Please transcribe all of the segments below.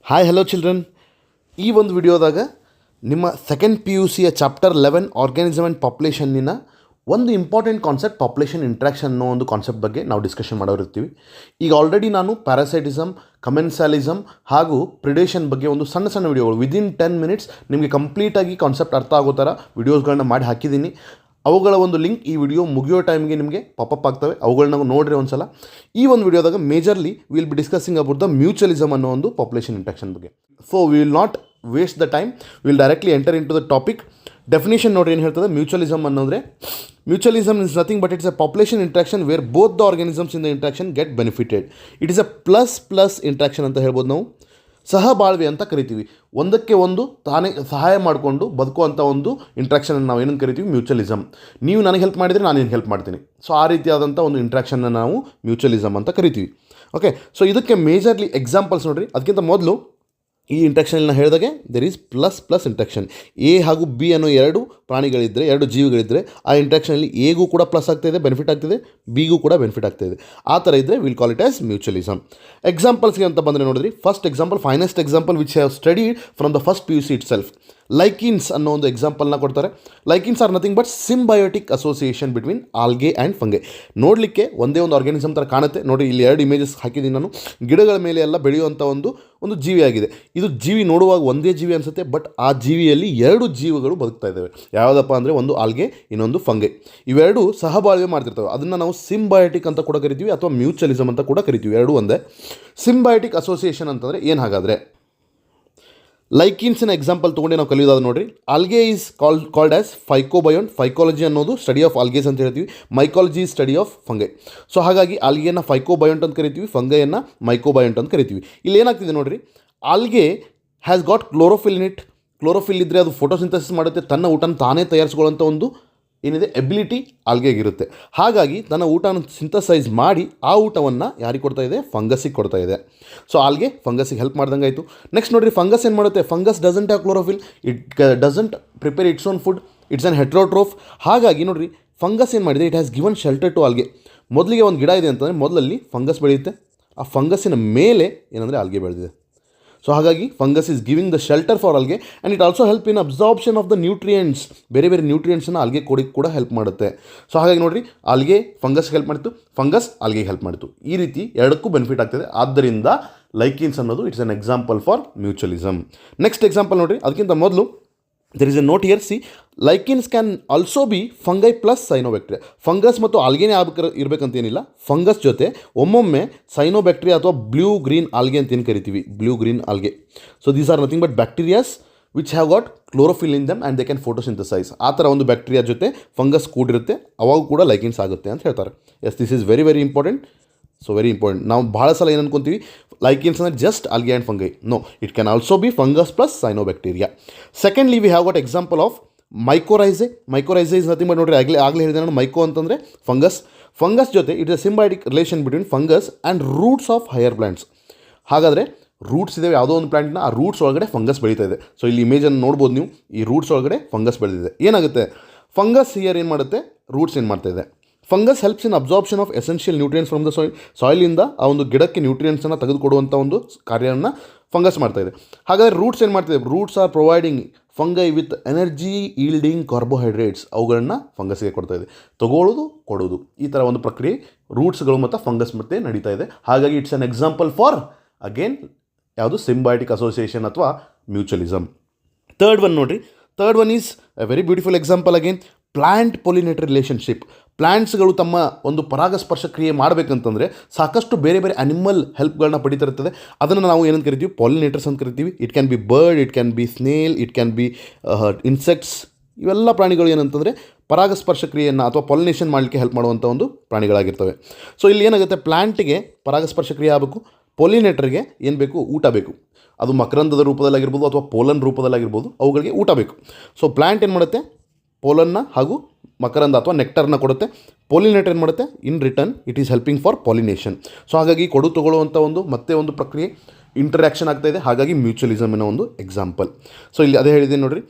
Hi hello children. ಈ ಒಂದು ವಿಡಿಯೋದಾಗ ನಿಮ್ಮ ಸೆಕೆಂಡ್ ಪಿ ಯು ಸಿಯ ಚಾಪ್ಟರ್ 11 ಆರ್ಗ್ಯಾನಿಸಮ್ ಆ್ಯಂಡ್ ಪಾಪ್ಯುಲೇಷನ್ನಿನ ಒಂದು ಇಂಪಾರ್ಟೆಂಟ್ ಕಾನ್ಸೆಪ್ಟ್ ಪಾಪ್ಯುಲೇಷನ್ ಇಂಟ್ರಾಕ್ಷನ್ ಅನ್ನೋ ಒಂದು ಕಾನ್ಸೆಪ್ಟ್ ಬಗ್ಗೆ ನಾವು ಡಿಸ್ಕಷನ್ ಮಾಡೋರಿರ್ತೀವಿ. ಈಗ ಆಲ್ರೆಡಿ ನಾನು ಪ್ಯಾರಾಸೈಟಿಸಮ್, ಕಮೆನ್ಸಾಲಿಸಮ್ ಹಾಗೂ ಪ್ರಿಡೇಷನ್ ಬಗ್ಗೆ ಒಂದು ಸಣ್ಣ ಸಣ್ಣ ವಿಡಿಯೋಗಳು ವಿದಿನ್ 10 ಮಿನಿಟ್ಸ್ ನಿಮಗೆ ಕಂಪ್ಲೀಟಾಗಿ ಕಾನ್ಸೆಪ್ಟ್ ಅರ್ಥ ಆಗೋ ಥರ ವಿಡಿಯೋಸ್ಗಳನ್ನ ಮಾಡಿ ಹಾಕಿದ್ದೀನಿ. ಅವುಗಳ ಒಂದು ಲಿಂಕ್ ಈ ವಿಡಿಯೋ ಮುಗಿಯೋ ಟೈಮ್ಗೆ ನಿಮಗೆ ಪಾಪಪ್ ಆಗ್ತವೆ. ಅವುಗಳನ್ನ ನೋಡಿರಿ ಒಂದು ಸಲ. ಈ ಒಂದು ವಿಡಿಯೋದಾಗ majorly will be discussing about the mutualism ಅನ್ನೋ ಒಂದು ಪಾಪ್ಯುಲೇಷನ್ ಇಂಟ್ರಾಕ್ಷನ್ ಬಗ್ಗೆ. So we will not waste the time, will directly enter into the topic. Definition ನೋಡ್ರಿ ಏನು ಹೇಳ್ತದೆ. ಮ್ಯೂಚುವಲಿಸಮ್ ಅನ್ನೋದ್ರೆ mutualism is nothing but it's a population interaction where both the organisms in the interaction get benefited. It is a plus interaction ಅಂತ ಹೇಳ್ಬೋದು. ನಾವು ಸಹಬಾಳ್ವೆ ಅಂತ ಕರಿತೀವಿ. ಒಂದಕ್ಕೆ ಒಂದು ತಾನೇ ಸಹಾಯ ಮಾಡಿಕೊಂಡು ಬದುಕುವಂಥ ಒಂದು ಇಂಟ್ರಾಕ್ಷನ್ ನಾವು ಏನಂತ ಕರಿತೀವಿ, ಮ್ಯೂಚುವಲಿಸಮ್. ನೀವು ನನಗೆ ಹೆಲ್ಪ್ ಮಾಡಿದರೆ ನಾನು ನಿನಗೆ ಹೆಲ್ಪ್ ಮಾಡ್ತೀನಿ. ಸೊ ಆ ರೀತಿಯಾದಂಥ ಒಂದು ಇಂಟ್ರಾಕ್ಷನ್ನ ನಾವು ಮ್ಯೂಚುವಲಿಸಮ್ ಅಂತ ಕರಿತೀವಿ. ಓಕೆ, ಸೊ ಇದಕ್ಕೆ ಮೇಜರ್ಲಿ ಎಕ್ಸಾಂಪಲ್ಸ್ ನೋಡಿರಿ. ಅದಕ್ಕಿಂತ ಮೊದಲು ಈ ಇಂಟ್ರಾಕ್ಷನ್ನ ಹೇಳಿದಾಗೆ there is plus interaction. A ಹಾಗೂ ಬಿ ಅನ್ನೋ ಎರಡು ಪ್ರಾಣಿಗಳಿದ್ದರೆ, ಎರಡು ಜೀವಿಗಳಿದ್ದರೆ, ಆ ಇಂಟ್ರಾಕ್ಷನಲ್ಲಿ ಎಗೂ ಕೂಡ ಪ್ಲಸ್ ಆಗ್ತಾಯಿದೆ, ಬೆನಿಫಿಟ್ ಆಗ್ತಿದೆ, ಬಿಗೂ ಕೂಡ ಬೆನಿಫಿಟ್ ಆಗ್ತಾಯಿದೆ. ಆ ಥರ ಇದ್ದರೆ will call it as mutualism. ಎಕ್ಸಾಂಪಲ್ಸ್ಗೆ ಅಂತ ಬಂದರೆ ನೋಡಿದ್ರಿ, first example, finest example which have studied from the first P U C itself. Lichens ಅನ್ನೋ ಒಂದು ಎಕ್ಸಾಂಪಲ್ನ ಕೊಡ್ತಾರೆ. Lichens are nothing but symbiotic association between algae and fungi. ನೋಡಲಿಕ್ಕೆ ಒಂದೇ ಒಂದು ಆರ್ಗ್ಯಾನಿಸಮ್ ಥರ ಕಾಣುತ್ತೆ. ನೋಡಿ, ಇಲ್ಲಿ ಎರಡು ಇಮೇಜಸ್ ಹಾಕಿದ್ದೀನಿ ನಾನು. ಗಿಡಗಳ ಮೇಲೆ ಎಲ್ಲ ಬೆಳೆಯುವಂಥ ಒಂದು ಜೀವಿಯಾಗಿದೆ. ಇದು ಜೀವಿ ನೋಡುವಾಗ ಒಂದೇ ಜೀವಿ ಅನಿಸುತ್ತೆ, ಬಟ್ ಆ ಜೀವಿಯಲ್ಲಿ ಎರಡು ಜೀವಿಗಳು ಬದುಕ್ತಾ ಇದ್ದಾವೆ. ಯಾವುದಪ್ಪ ಅಂದರೆ ಒಂದು ಆಲ್ಗೆ, ಇನ್ನೊಂದು ಫಂಗೆ. ಇವೆರಡು ಸಹಬಾಳ್ವೆ ಮಾಡ್ತಿರ್ತವೆ. ಅದನ್ನು ನಾವು ಸಿಂಬಯೋಟಿಕ್ ಅಂತ ಕೂಡ ಕರಿತೀವಿ, ಅಥವಾ ಮ್ಯೂಚುವಲಿಸಮ್ ಅಂತ ಕೂಡ ಕರಿತೀವಿ. ಎರಡೂ ಒಂದೇ. ಸಿಂಬಯೋಟಿಕ್ ಅಸೋಸಿಯೇಷನ್ ಅಂತಂದರೆ ಏನು ಹಾಗಾದರೆ? ಲೈಕಿನ್ಸಿನ ಎಕ್ಸಾಂಪಲ್ ತೊಗೊಂಡು ನಾವು ಕಲಿಯೋದಾದ ನೋಡಿರಿ. Algae is called as phycobiont. Phycology ಅನ್ನೋದು ಸ್ಟಡಿ ಆಫ್ ಆಲ್ಗೇಸ್ ಅಂತ ಹೇಳ್ತೀವಿ. Mycology study of fungi. So ಹಾಗಾಗಿ ಆಲ್ಗೆಯನ್ನು ಫೈಕೋಬಯೋಂಟ್ ಅಂತ ಕರಿತೀವಿ, ಫಂಗೈಯನ್ನು ಮೈಕೋಬಯೋಂಟ್ ಅಂತ ಕರಿತೀವಿ. ಇಲ್ಲಿ ಏನಾಗ್ತಿದೆ ನೋಡಿರಿ, algae has got chlorophyll in it. Chlorophyll ಇದ್ದರೆ ಅದು ಫೋಟೋಸಿಂಥಸಿಸ್ ಮಾಡುತ್ತೆ, ತನ್ನ ಊಟನ ತಾನೇ ತಯಾರಿಸ್ಕೊಳ್ಳೋಂಥ ಒಂದು ಏನಿದೆ ಎಬಿಲಿಟಿ ಆಲ್ಗೆಗಿರುತ್ತೆ. ಹಾಗಾಗಿ ತನ್ನ ಊಟನ ಸಿಂಥಸೈಸ್ ಮಾಡಿ ಆ ಊಟವನ್ನು ಯಾರಿಗೆ ಕೊಡ್ತಾ ಇದೆ? ಫಂಗಸ್ಸಿಗೆ ಕೊಡ್ತಾ ಇದೆ. ಸೊ ಆಲ್ಗೆ ಫಂಗಸ್ಸಿಗೆ ಹೆಲ್ಪ್ ಮಾಡ್ದಂಗೆ ಆಯಿತು. ನೆಕ್ಸ್ಟ್ ನೋಡಿರಿ, ಫಂಗಸ್ ಏನು ಮಾಡುತ್ತೆ? Fungus doesn't have chlorophyll, it doesn't prepare its own food, it's an heterotroph. ಹಾಗಾಗಿ ನೋಡಿರಿ, ಫಂಗಸ್ ಏನು ಮಾಡಿದೆ? It has given shelter to algae. ಮೊದಲಿಗೆ ಒಂದು ಗಿಡ ಇದೆ ಅಂತಂದರೆ ಮೊದಲಲ್ಲಿ ಫಂಗಸ್ ಬೆಳೆಯುತ್ತೆ. ಆ ಫಂಗಸ್ಸಿನ ಮೇಲೆ ಏನಂದರೆ ಆಲ್ಗೆ ಬೆಳೆದಿದೆ. ಸೊ ಹಾಗಾಗಿ fungus is giving the shelter for algae and it also help in absorption of the nutrients. ಬೇರೆ ಬೇರೆ ನ್ಯೂಟ್ರಿಯೆಂಟ್ಸನ್ನು ಆಲ್ಗೆ ಕೊಡೋಕ್ಕೆ ಕೂಡ ಹೆಲ್ಪ್ ಮಾಡುತ್ತೆ. ಸೊ ಹಾಗಾಗಿ ನೋಡಿರಿ, ಆಲ್ಗೆ ಫಂಗಸ್ಗೆ ಹೆಲ್ಪ್ ಮಾಡಿತು, ಫಂಗಸ್ ಆಲ್ಗೆಗೆ ಹೆಲ್ಪ್ ಮಾಡಿತು. ಈ ರೀತಿ ಎರಡಕ್ಕೂ ಬೆನಿಫಿಟ್ ಆಗ್ತದೆ. ಆದ್ದರಿಂದ ಲೈಕಿನ್ಸ್ ಅನ್ನೋದು it's an example for mutualism. Next example ನೋಡಿರಿ. ಅದಕ್ಕಿಂತ ಮೊದಲು there is a note here. See, lichens can also be fungi plus cyanobacteria. Fungus ಮತ್ತು ಆಲ್ಗೆನೇ ಇರಬೇಕಂತೇನಿಲ್ಲ. ಫಂಗಸ್ ಜೊತೆ ಒಮ್ಮೊಮ್ಮೆ ಸೈನೋಬ್ಯಾಕ್ಟೀರಿಯಾ ಅಥವಾ ಬ್ಲೂ ಗ್ರೀನ್ ಆಲ್ಗೆ ಅಂತ ಏನು ಕರಿತೀವಿ, blue green algae. So these are nothing but bacterias which have got chlorophyll in them and they can photosynthesise. ಆ ಥರ ಒಂದು ಬ್ಯಾಕ್ಟೀರಿಯಾ ಜೊತೆ ಫಂಗಸ್ ಕೂಡಿರುತ್ತೆ, ಅವಾಗ ಕೂಡ ಲೈಕಿನ್ಸ್ ಆಗುತ್ತೆ ಅಂತ ಹೇಳ್ತಾರೆ. Yes, this is very very important. So very important. ನಾವು ಭಾಳ ಸಲ ಏನು ಅನ್ಕೊತೀವಿ, ಲೈಕಿನ್ಸ್ ಅಂದರೆ just algae and fungi. No, it can also be fungus plus cyanobacteria. Secondly we have got example of mycorrhizae. Mycorrhizae is nothing but ನೋಡಿರಿ, ಆಗಲೇ ಹೇಳಿದೆ ನಾನು, ಮೈಕೋ ಅಂತಂದರೆ ಫಂಗಸ್. ಫಂಗಸ್ ಜೊತೆ it is a symbiotic relation between fungus and roots of higher plants. ಹಾಗಾದರೆ roots ಇದ್ದಾವೆ ಯಾವುದೋ ಒಂದು ಪ್ಲಾಂಟ್ನ, ಆ ರೂಟ್ಸ್ ಒಳಗಡೆ ಫಂಗಸ್ ಬೆಳೀತಾ ಇದೆ. ಸೊ ಇಲ್ಲಿ ಇಮೇಜನ್ನು ನೋಡ್ಬೋದು ನೀವು, ಈ ರೂಟ್ಸ್ ಒಳಗಡೆ ಫಂಗಸ್ ಬೆಳೆದಿದೆ. ಏನಾಗುತ್ತೆ? ಫಂಗಸ್ ಹಿಯರ್ ಏನು ಮಾಡುತ್ತೆ? ರೂಟ್ಸ್ ಏನು ಮಾಡ್ತಾ ಇದೆ? Fungus helps in absorption of essential nutrients from the ಸಾಯಿಲಿಂದ ಆ ಒಂದು ಗಿಡಕ್ಕೆ ನ್ಯೂಟ್ರಿಯೆಂಟ್ಸನ್ನು ತೆಗೆದುಕೊಡುವಂಥ ಒಂದು ಕಾರ್ಯವನ್ನು ಫಂಗಸ್ ಮಾಡ್ತಾ ಇದೆ. ಹಾಗಾದರೆ ರೂಟ್ಸ್ ಏನು ಮಾಡ್ತಿದೆ? Roots are providing fungi with energy yielding carbohydrates. ಅವುಗಳನ್ನ ಫಂಗಸ್ಗೆ ಕೊಡ್ತಾ ಇದೆ. ತಗೊಳ್ಳೋದು, ಕೊಡೋದು, ಈ ಥರ ಒಂದು ಪ್ರಕ್ರಿಯೆ ರೂಟ್ಸ್ಗಳು ಮತ್ತು ಫಂಗಸ್ ಮತ್ತೆ ನಡೀತಾ ಇದೆ. ಹಾಗಾಗಿ it's an example for again ಯಾವುದು? ಸಿಂಬಯೋಟಿಕ್ ಅಸೋಸಿಯೇಷನ್ ಅಥವಾ ಮ್ಯೂಚುವಲಿಸಮ್. ಥರ್ಡ್ ಒನ್ ನೋಡಿರಿ. Third one is a very beautiful example again, plant pollinator relationship. ಪ್ಲ್ಯಾಂಟ್ಸ್ಗಳು ತಮ್ಮ ಒಂದು ಪರಾಗಸ್ಪರ್ಶ ಕ್ರಿಯೆ ಮಾಡಬೇಕಂತಂದರೆ ಸಾಕಷ್ಟು ಬೇರೆ ಬೇರೆ ಅನಿಮಲ್ ಹೆಲ್ಪ್ಗಳನ್ನ ಪಡಿತಿರ್ತದೆ. ಅದನ್ನು ನಾವು ಏನಂತ ಕರಿತೀವಿ? ಪಾಲಿನೇಟರ್ಸ್ ಅಂತ ಕರಿತೀವಿ. It can be bird, it can be snail, it can be insects. ಇವೆಲ್ಲ ಪ್ರಾಣಿಗಳು ಏನಂತಂದರೆ ಪರಾಗಸ್ಪರ್ಶ ಕ್ರಿಯೆಯನ್ನು ಅಥವಾ ಪಾಲಿನೇಷನ್ ಮಾಡಲಿಕ್ಕೆ ಹೆಲ್ಪ್ ಮಾಡುವಂಥ ಒಂದು ಪ್ರಾಣಿಗಳಾಗಿರ್ತವೆ. ಸೊ ಇಲ್ಲಿ ಏನಾಗುತ್ತೆ? ಪ್ಲ್ಯಾಂಟಿಗೆ ಪರಾಗಸ್ಪರ್ಶ ಕ್ರಿಯೆ ಆಗಬೇಕು, ಪೊಲಿನೇಟರ್ಗೆ ಏನು ಬೇಕು? ಊಟ ಬೇಕು. ಅದು ಮಕರಂದದ ರೂಪದಲ್ಲಾಗಿರ್ಬೋದು ಅಥವಾ ಪೋಲನ್ ರೂಪದಲ್ಲಾಗಿರ್ಬೋದು, ಅವುಗಳಿಗೆ ಊಟ ಬೇಕು. ಸೊ ಪ್ಲ್ಯಾಂಟ್ ಏನು ಮಾಡುತ್ತೆ? ಪೋಲನ್ನ ಹಾಗೂ ಮಕರಂದ ಅಥವಾ ನೆಕ್ಟರ್ನ ಕೊಡುತ್ತೆ. ಪೊಲಿನೇಟರ್ ಏನು ಮಾಡುತ್ತೆ? In return it is helping for pollination. So ಹಾಗಾಗಿ ಕೊಡು ತಗೊಳ್ಳುವಂಥ ಒಂದು ಪ್ರಕ್ರಿಯೆ ಇಂಟರ್ಯಾಕ್ಷನ್ ಆಗ್ತಾ ಇದೆ. ಹಾಗಾಗಿ ಮ್ಯೂಚುವಲಿಸಮ್ನ ಒಂದು ಎಕ್ಸಾಂಪಲ್. ಸೊ ಇಲ್ಲಿ ಅದೇ ಹೇಳಿದ್ದೀನಿ ನೋಡಿರಿ,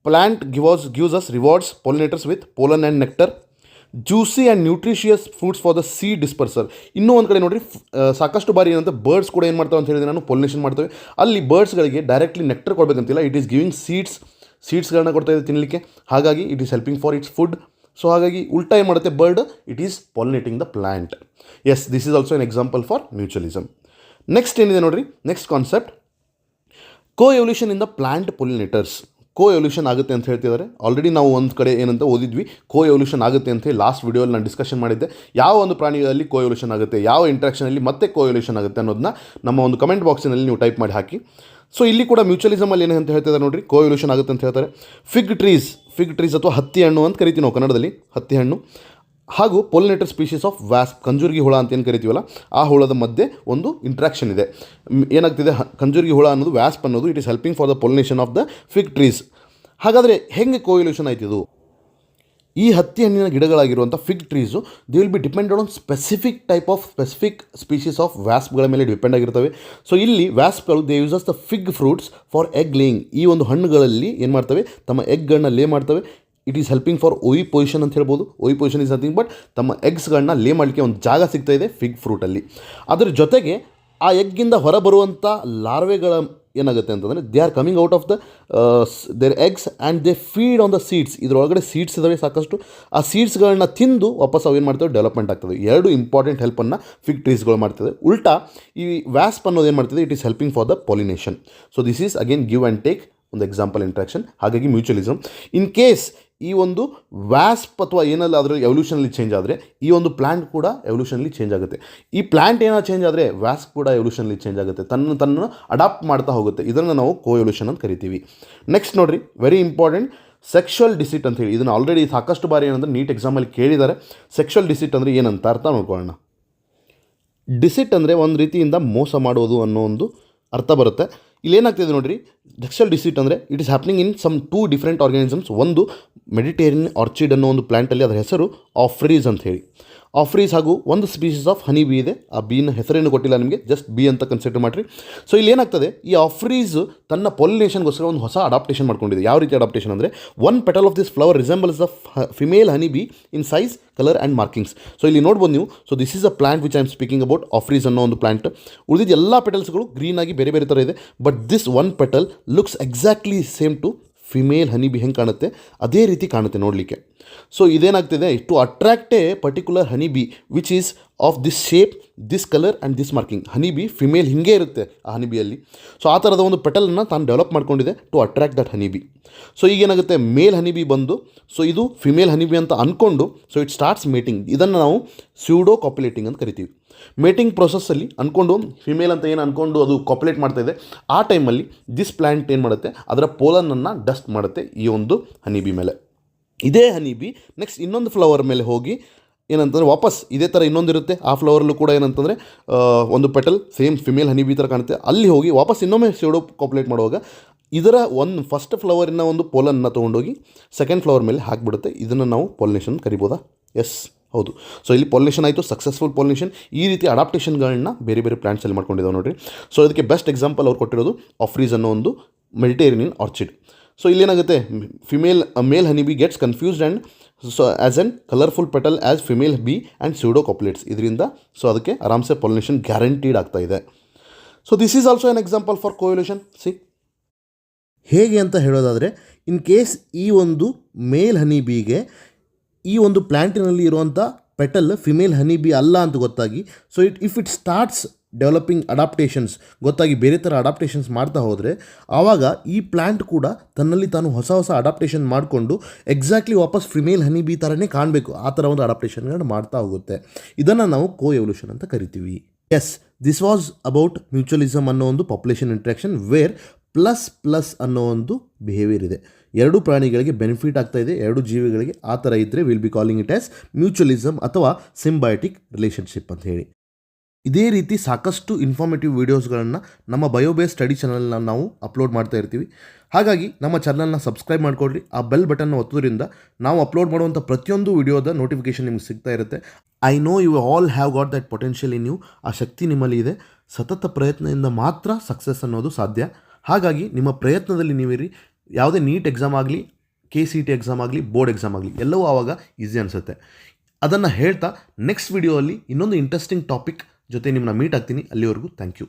plant gives us rewards pollinators with pollen and nectar. Juicy and nutritious fruits for the seed disperser. ಇನ್ನೂ ಒಂದು ಕಡೆ ನೋಡಿರಿ, ಸಾಕಷ್ಟು ಬಾರಿ ಏನಂತ ಬರ್ಡ್ಸ್ ಕೂಡ ಏನು ಮಾಡ್ತಾವೆ ಅಂತ ಹೇಳಿದ್ರೆ ನಾನು ಪೊಲಿನೇಷನ್ ಮಾಡ್ತೇವೆ. ಅಲ್ಲಿ ಬರ್ಡ್ಸ್ಗಳಿಗೆ ಡೈರೆಕ್ಟ್ಲಿ ನೆಕ್ಟರ್ ಕೊಡಬೇಕಂತಿಲ್ಲ, ಇಟ್ ಈಸ್ ಗಿವಿಂಗ್ ಸೀಡ್ಸ್ಗಳನ್ನ ಕೊಡ್ತಾ ಇದೆ ತಿನ್ನಲಿಕ್ಕೆ. ಹಾಗಾಗಿ it is helping for its food. So ಹಾಗಾಗಿ ಉಲ್ಟಾ ಏನು ಮಾಡುತ್ತೆ bird, it is pollinating the plant. Yes, this is also an example for mutualism. Next ಏನಿದೆ ನೋಡಿರಿ, next concept coevolution in the plant pollinators. Coevolution ಆಗುತ್ತೆ ಅಂತ ಹೇಳ್ತಿದ್ದಾರೆ. Already ನಾವು ಒಂದು ಕಡೆ ಏನಂತ ಓದಿದ್ವಿ, ಕೋ ಎವಲ್ಯೂಷನ್ ಆಗುತ್ತೆ ಅಂತ ಹೇಳಿ ಲಾಸ್ಟ್ ವಿಡಿಯೋಲ್ಲಿ ನಾನು ಡಿಸ್ಕಷನ್ ಮಾಡಿದ್ದೆ. ಯಾವ ಒಂದು ಪ್ರಾಣಿಗಳಲ್ಲಿ ಕೋ ಎವಲ್ಯೂಷನ್ ಆಗುತ್ತೆ, ಯಾವ ಇಂಟ್ರಾಕ್ಷನಲ್ಲಿ ಮತ್ತೆ ಕೋ ಎವಲ್ಯೂಷನ್ ಆಗುತ್ತೆ ಅನ್ನೋದನ್ನ ನಮ್ಮ ಒಂದು ಕಮೆಂಟ್ ಬಾಕ್ಸಿನಲ್ಲಿ ನೀವು ಟೈಪ್ ಮಾಡಿ ಹಾಕಿ. ಸೊ ಇಲ್ಲಿ ಕೂಡ ಮ್ಯೂಚುವಲಿಸಮಲ್ಲಿ ಏನು ಅಂತ ಹೇಳ್ತಿದ್ದಾರೆ ನೋಡಿರಿ, ಕೋ ಎವಲ್ಯೂಷನ್ ಆಗುತ್ತೆ ಅಂತ ಹೇಳ್ತಾರೆ. ಫಿಗ್ ಟ್ರೀಸ್ ಅಥವಾ ಹತ್ತಿ ಹಣ್ಣು ಅಂತ ಕರಿತೀವಿ ನಾವು ಕನ್ನಡದಲ್ಲಿ, ಹತ್ತಿ ಹಣ್ಣು ಹಾಗೂ ಪೊಲಿನೇಟರ್ ಸ್ಪೀಷೀಸ್ ಆಫ್ ವ್ಯಾಸ್ಪ್, ಕಂಜುರ್ಗಿ ಹುಳ ಅಂತ ಏನು ಕರಿತೀವಲ್ಲ ಆ ಹುಳದ ಮಧ್ಯೆ ಒಂದು ಇಂಟ್ರಾಕ್ಷನ್ ಇದೆ. ಏನಾಗ್ತಿದೆ, ಕಂಜುರ್ಗಿ ಹುಳ ಅನ್ನೋದು ವ್ಯಾಸ್ಪ್ ಅನ್ನೋದು it is helping for the pollination of the fig trees. ಹಾಗಾದರೆ ಹೆಂಗೆ ಕೋ ಎವಲ್ಯೂಷನ್ ಆಯ್ತಿದು? ಈ ಹತ್ತಿ ಹಣ್ಣಿನ ಗಿಡಗಳಾಗಿರುವಂಥ fig trees they will be depended on specific species of ವ್ಯಾಸ್ಪ್ಗಳ ಮೇಲೆ ಡಿಪೆಂಡ್ ಆಗಿರ್ತವೆ. ಸೊ ಇಲ್ಲಿ ವ್ಯಾಸ್ಪ್ಗಳು they uses the fig fruits for egg laying. ಈ ಒಂದು ಹಣ್ಣುಗಳಲ್ಲಿ ಏನು ಮಾಡ್ತವೆ, ತಮ್ಮ ಎಗ್ಗಳನ್ನ ಲೇ ಮಾಡ್ತವೆ. It is helping for oviposition ಅಂತ ಹೇಳ್ಬೋದು. Oviposition is nothing but ತಮ್ಮ ಎಗ್ಸ್ಗಳನ್ನ ಲೇ ಮಾಡಲಿಕ್ಕೆ ಒಂದು ಜಾಗ ಸಿಗ್ತಾ ಇದೆ ಫಿಗ್ ಫ್ರೂಟಲ್ಲಿ. ಅದರ ಜೊತೆಗೆ ಆ ಎಗ್ಗಿಂದ ಹೊರಬರುವಂಥ ಲಾರ್ವೆಗಳ ಏನಾಗುತ್ತೆ ಅಂತಂದರೆ they are coming out of the their eggs and they feed on the seeds. ಇದರೊಳಗಡೆ ಸೀಡ್ಸ್ ಇದ್ದಾವೆ ಸಾಕಷ್ಟು. ಆ ಸೀಡ್ಸ್ಗಳನ್ನ ತಿಂದು ವಾಪಸ್ ಅವು ಏನು ಮಾಡ್ತವೆ, ಡೆವಲಪ್ಮೆಂಟ್ ಆಗ್ತದೆ. ಎರಡು ಇಂಪಾರ್ಟೆಂಟ್ ಹೆಲ್ಪನ್ನು ಫಿಗ್ ಟ್ರೀಸ್ಗಳು ಮಾಡ್ತದೆ. ಉಲ್ಟಾ ಈ ವ್ಯಾಸ್ಪ್ ಅನ್ನೋದು ಏನು ಮಾಡ್ತದೆ, it is helping for the pollination. So this is again give and take, ಒಂದು ಎಕ್ಸಾಂಪಲ್ ಇಂಟ್ರಾಕ್ಷನ್. ಹಾಗಾಗಿ ಮ್ಯೂಚುವಲಿಸಮ್. ಇನ್ ಕೇಸ್ ಈ ಒಂದು ವ್ಯಾಸ್ಪ್ ಅಥವಾ ಏನೆಲ್ಲ ಅದರ ಎವಲ್ಯೂಷನಲ್ಲಿ ಚೇಂಜ್ ಆದರೆ ಈ ಒಂದು ಪ್ಲ್ಯಾಂಟ್ ಕೂಡ ಎವಲ್ಯೂಷನಲ್ಲಿ ಚೇಂಜ್ ಆಗುತ್ತೆ. ಈ ಪ್ಲ್ಯಾಂಟ್ ಏನಾದ್ರು ಚೇಂಜ್ ಆದರೆ ವ್ಯಾಸ್ಪ್ ಕೂಡ ಎವಲ್ಯೂಷನಲ್ಲಿ ಚೇಂಜ್ ಆಗುತ್ತೆ, ತನ್ನ ಅಡಾಪ್ಟ್ ಮಾಡ್ತಾ ಹೋಗುತ್ತೆ. ಇದನ್ನು ನಾವು ಕೋ ಎವಲ್ಯೂಷನ್ ಅಂತ ಕರಿತೀವಿ. ನೆಕ್ಸ್ಟ್ ನೋಡಿರಿ, ವೆರಿ ಇಂಪಾರ್ಟೆಂಟ್, ಸೆಕ್ಷುವಲ್ ಡಿಸಿಟ್ ಅಂತ ಹೇಳಿ. ಇದನ್ನು ಆಲ್ರೆಡಿ ಸಾಕಷ್ಟು ಬಾರಿ ಏನಂದ್ರೆ ನೀಟ್ ಎಕ್ಸಾಮಲ್ಲಿ ಕೇಳಿದ್ದಾರೆ. ಸೆಕ್ಷುವಲ್ ಡಿಸಿಟ್ ಅಂದರೆ ಏನಂತ ಅರ್ಥ ನೋಡ್ಕೊಳ್ಳೋಣ. ಡಿಸಿಟ್ ಅಂದರೆ ಒಂದು ರೀತಿಯಿಂದ ಮೋಸ ಮಾಡೋದು ಅನ್ನೋ ಒಂದು ಅರ್ಥ ಬರುತ್ತೆ. ಇಲ್ಲೇನಾಗ್ತಿದೆ ನೋಡಿರಿ, ಸೆಕ್ಷುವಲ್ ಡಿಸಿಟ್ ಅಂದರೆ it is happening in some 2 different organisms. ಒಂದು ಮೆಡಿಟೇರಿಯನ್ ಆರ್ಚಿಡ್ ಅನ್ನೋ ಒಂದು ಪ್ಲ್ಯಾಂಟಲ್ಲಿ ಅದರ ಹೆಸರು ಆಫ್ರೀಸ್ ಅಂತ ಹೇಳಿ. ಆಫ್ರೀಸ್ ಹಾಗೂ ಒಂದು ಸ್ಪೀಷೀಸ್ ಆಫ್ ಹನಿ ಬಿ ಇದೆ. ಆ ಬೀನ ಹೆಸರೇನು ಕೊಟ್ಟಿಲ್ಲ ನಿಮಗೆ, ಜಸ್ಟ್ ಬಿ ಅಂತ ಕನ್ಸಿಡರ್ ಮಾಡಿರಿ. ಸೊ ಇಲ್ಲಿ ಏನಾಗ್ತದೆ, ಈ ಆಫ್ರೀಸ್ ತನ್ನ ಪೊಲಿನೇಷನ್ಗೋಸ್ಕರ ಒಂದು ಹೊಸ ಅಡಾಪ್ಟೇಷನ್ ಮಾಡ್ಕೊಂಡಿದೆ. ಯಾವ ರೀತಿ ಅಡಾಪ್ಟೇಷನ್ ಅಂದರೆ, one petal of this flower resembles the female honey bee in size, colour and markings. So ಇಲ್ಲಿ ನೋಡ್ಬೋದು ನೀವು. So this is a plant which I am speaking about, Ophrys ಅನ್ನೋ ಒಂದು ಪ್ಲಾಂಟ್. ಉಳಿದಿದ್ದ ಎಲ್ಲ ಪೆಟಲ್ಸ್ಗಳು ಗ್ರೀನ್ ಆಗಿ ಬೇರೆ ಬೇರೆ ಥರ ಇದೆ. But this one petal looks exactly same to female honey bee ಹೆಂಗೆ ಕಾಣುತ್ತೆ ಅದೇ ರೀತಿ ಕಾಣುತ್ತೆ ನೋಡಲಿಕ್ಕೆ. ಸೊ ಇದೇನಾಗ್ತಿದೆ, to attract a particular honey bee which is of this shape, this colour and this marking. Honey bee female ಹಿಂಗೆ ಇರುತ್ತೆ ಆ ಹನಿ ಬಿಯಲ್ಲಿ. ಸೊ ಆ ಥರದ ಒಂದು ಪೆಟಲನ್ನು ತಾನು ಡೆವಲಪ್ ಮಾಡ್ಕೊಂಡಿದೆ to attract that honey bee. So ಈಗೇನಾಗುತ್ತೆ, ಮೇಲ್ ಹನಿ ಬಿ ಬಂದು ಸೊ ಇದು ಫಿಮೇಲ್ ಹನಿ ಬಿ ಅಂತ ಅಂದ್ಕೊಂಡು ಸೊ ಇಟ್ ಸ್ಟಾರ್ಟ್ಸ್ ಮೇಟಿಂಗ್. ಇದನ್ನು ನಾವು ಸ್ಯೂಡೋ ಕಾಪ್ಯುಲೇಟಿಂಗ್ ಅಂತ ಕರಿತೀವಿ. ಮೇಟಿಂಗ್ ಪ್ರೊಸೆಸ್ಸಲ್ಲಿ ಅಂದ್ಕೊಂಡು ಫಿಮೇಲ್ ಅಂತ ಏನು ಅಂದ್ಕೊಂಡು ಅದು ಕಾಪ್ಯುಲೇಟ್ ಮಾಡ್ತಾಯಿದೆ. ಆ ಟೈಮಲ್ಲಿ ದಿಸ್ ಪ್ಲ್ಯಾಂಟ್ ಏನು ಮಾಡುತ್ತೆ, ಅದರ ಪೋಲನನ್ನು ಡಸ್ಟ್ ಮಾಡುತ್ತೆ ಈ ಒಂದು ಹನಿ ಬಿ ಮೇಲೆ. ಇದೇ ಹನಿ ಬಿ ನೆಕ್ಸ್ಟ್ ಇನ್ನೊಂದು ಫ್ಲವರ್ ಮೇಲೆ ಹೋಗಿ ಏನಂತಂದರೆ ವಾಪಸ್ ಇದೇ ಥರ ಇನ್ನೊಂದಿರುತ್ತೆ. ಆ ಫ್ಲವರ್ಲ್ಲೂ ಕೂಡ ಏನಂತಂದರೆ ಒಂದು petal same female honey B ಥರ ಕಾಣುತ್ತೆ. ಅಲ್ಲಿ ಹೋಗಿ ವಾಪಸ್ ಇನ್ನೊಮ್ಮೆ ಸ್ಯೂಡೋ ಕಾಪ್ಯುಲೇಟ್ ಮಾಡುವಾಗ ಇದರ ಒಂದು ಫಸ್ಟ್ ಫ್ಲವರಿನ ಒಂದು ಪೋಲನ್ನು ತೊಗೊಂಡೋಗಿ ಸೆಕೆಂಡ್ ಫ್ಲವರ್ ಮೇಲೆ ಹಾಕಿಬಿಡುತ್ತೆ. ಇದನ್ನು ನಾವು ಪಾಲಿನೇಷನ್ ಕರಿಬೋದಾ? ಎಸ್, ಹೌದು. ಸೊ ಇಲ್ಲಿ ಪಾಲಿನೇಷನ್ ಆಯಿತು, ಸಕ್ಸಸ್ಫುಲ್ ಪಾಲಿನೇಷನ್. ಈ ರೀತಿ ಅಡಾಪ್ಟೇಷನ್ಗಳನ್ನ ಬೇರೆ ಬೇರೆ ಪ್ಲಾಂಟ್ಸಲ್ಲಿ ಮಾಡ್ಕೊಂಡಿದ್ದಾವೆ ನೋಡಿರಿ. ಸೊ ಅದಕ್ಕೆ ಬೆಸ್ಟ್ ಎಕ್ಸಾಂಪಲ್ ಅವ್ರು ಕೊಟ್ಟಿರೋದು ಆಫ್ರೀಸ್ ಅನ್ನೋ ಒಂದು ಮೆಡಿಟೇರಿಯನ್ ಆರ್ಚಿಡ್. ಸೊ ಇಲ್ಲೇನಾಗುತ್ತೆ, male honey bee gets confused and so as an colourful petal as female bee and pseudocopulates. ಇದರಿಂದ ಸೊ ಅದಕ್ಕೆ ಆರಾಮ್ಸೆ ಪಾಲಿನೇಷನ್ ಗ್ಯಾರಂಟೀಡ್ ಆಗ್ತಾ ಇದೆ. So this is also an example for coevolution. See ಹೇಗೆ ಅಂತ ಹೇಳೋದಾದರೆ, in case ಈ ಒಂದು ಮೇಲ್ ಹನಿ ಬಿಗೆ ಈ ಒಂದು ಪ್ಲ್ಯಾಂಟಿನಲ್ಲಿ ಇರುವಂಥ ಪೆಟಲ್ ಫಿಮೇಲ್ ಹನಿ ಬಿ ಅಲ್ಲ ಅಂತ ಗೊತ್ತಾಗಿ, so if it starts developing adaptations ಗೊತ್ತಾಗಿ ಬೇರೆ ಥರ ಅಡಾಪ್ಟೇಷನ್ಸ್ ಮಾಡ್ತಾ ಹೋದರೆ ಆವಾಗ ಈ ಪ್ಲ್ಯಾಂಟ್ ಕೂಡ ತನ್ನಲ್ಲಿ ತಾನು ಹೊಸ ಹೊಸ ಅಡಾಪ್ಟೇಷನ್ ಮಾಡಿಕೊಂಡು ಎಕ್ಸಾಕ್ಟ್ಲಿ ವಾಪಸ್ ಫಿಮೇಲ್ ಹನಿ ಬಿ ಥರನೇ ಕಾಣಬೇಕು, ಆ ಥರ ಒಂದು ಅಡಾಪ್ಟೇಷನ್ಗಳನ್ನ ಮಾಡ್ತಾ ಹೋಗುತ್ತೆ. ಇದನ್ನು ನಾವು ಕೋ ಎವಲ್ಯೂಷನ್ ಅಂತ ಕರಿತೀವಿ. Yes, this was about mutualism ಅನ್ನೋ ಒಂದು ಪಾಪ್ಯುಲೇಷನ್ ಇಂಟ್ರಾಕ್ಷನ್ ವೇರ್ ಪ್ಲಸ್ ಅನ್ನೋ ಒಂದು ಬಿಹೇವಿಯರ್ ಇದೆ. ಎರಡು ಪ್ರಾಣಿಗಳಿಗೆ ಬೆನಿಫಿಟ್ ಆಗ್ತಾ ಇದೆ, ಎರಡು ಜೀವಿಗಳಿಗೆ. ಆ ಥರ ಇದ್ದರೆ will be calling it as mutualism ಅಥವಾ ಸಿಂಬಯೋಟಿಕ್ ರಿಲೇಷನ್ಶಿಪ್ ಅಂತ ಹೇಳಿ. ಇದೇ ರೀತಿ ಸಾಕಷ್ಟು ಇನ್ಫಾರ್ಮೇಟಿವ್ ವೀಡಿಯೋಸ್ಗಳನ್ನು ನಮ್ಮ ಬಯೋಬೇಸ್ ಸ್ಟಡಿ ಚಾನಲ್ನ ನಾವು ಅಪ್ಲೋಡ್ ಮಾಡ್ತಾ ಇರ್ತೀವಿ. ಹಾಗಾಗಿ ನಮ್ಮ ಚಾನಲ್ನ ಸಬ್ಸ್ಕ್ರೈಬ್ ಮಾಡಿಕೊಡ್ರಿ. ಆ ಬೆಲ್ ಬಟನ್ನ ಒತ್ತೋದ್ರಿಂದ ನಾವು ಅಪ್ಲೋಡ್ ಮಾಡುವಂಥ ಪ್ರತಿಯೊಂದು ವಿಡಿಯೋದ ನೋಟಿಫಿಕೇಷನ್ ನಿಮ್ಗೆ ಸಿಗ್ತಾ ಇರುತ್ತೆ. I know you all have got that potential in you. ಆ ಶಕ್ತಿ ನಿಮ್ಮಲ್ಲಿ ಇದೆ. ಸತತ ಪ್ರಯತ್ನದಿಂದ ಮಾತ್ರ ಸಕ್ಸಸ್ ಅನ್ನೋದು ಸಾಧ್ಯ. ಹಾಗಾಗಿ ನಿಮ್ಮ ಪ್ರಯತ್ನದಲ್ಲಿ ನೀವಿರಿ. ಯಾವುದೇ ನೀಟ್ ಎಕ್ಸಾಮ್ ಆಗಲಿ, KCET ಎಕ್ಸಾಮ್ ಆಗಲಿ, ಬೋರ್ಡ್ ಎಕ್ಸಾಮ್ ಆಗಲಿ, ಎಲ್ಲವೂ ಆವಾಗ ಈಸಿ ಅನಿಸುತ್ತೆ. ಅದನ್ನು ಹೇಳ್ತಾ ನೆಕ್ಸ್ಟ್ ವಿಡಿಯೋಲ್ಲಿ ಇನ್ನೊಂದು ಇಂಟ್ರೆಸ್ಟಿಂಗ್ ಟಾಪಿಕ್ ಜೊತೆ ನಿಮ್ಮನ್ನ ಮೀಟ್ ಆಗ್ತೀನಿ. ಅಲ್ಲಿವರೆಗೂ ಥ್ಯಾಂಕ್ ಯು.